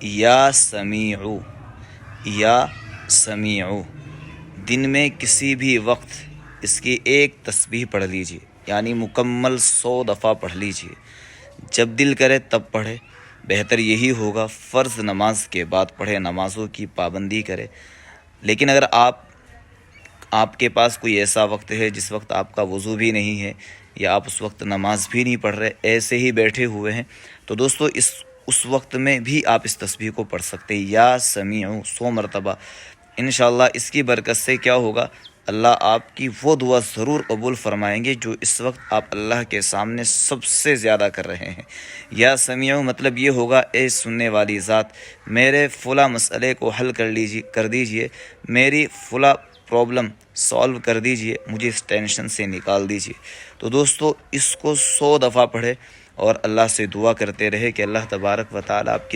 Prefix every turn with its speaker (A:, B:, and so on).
A: یا سمیع، یا سمیع، دن میں کسی بھی وقت اس کی ایک تسبیح پڑھ لیجیے، یعنی مکمل 100 دفعہ پڑھ لیجیے۔ جب دل کرے تب پڑھے، بہتر یہی ہوگا فرض نماز کے بعد پڑھے، نمازوں کی پابندی کرے۔ لیکن اگر آپ کے پاس کوئی ایسا وقت ہے جس وقت آپ کا وضو بھی نہیں ہے، یا آپ اس وقت نماز بھی نہیں پڑھ رہے، ایسے ہی بیٹھے ہوئے ہیں، تو دوستو اس وقت میں بھی آپ اس تسبیح کو پڑھ سکتے ہیں، یا سمیع 100 مرتبہ۔ انشاءاللہ اس کی برکت سے کیا ہوگا، اللہ آپ کی وہ دعا ضرور قبول فرمائیں گے جو اس وقت آپ اللہ کے سامنے سب سے زیادہ کر رہے ہیں۔ یا سمیع مطلب یہ ہوگا، اے سننے والی ذات، میرے فلاں مسئلے کو حل کر دیجئے، میری فلاں پرابلم سالو کر دیجئے، مجھے اس ٹینشن سے نکال دیجئے۔ تو دوستو اس کو 100 دفعہ پڑھے اور اللہ سے دعا کرتے رہے کہ اللہ تبارک و تعالیٰ آپ کی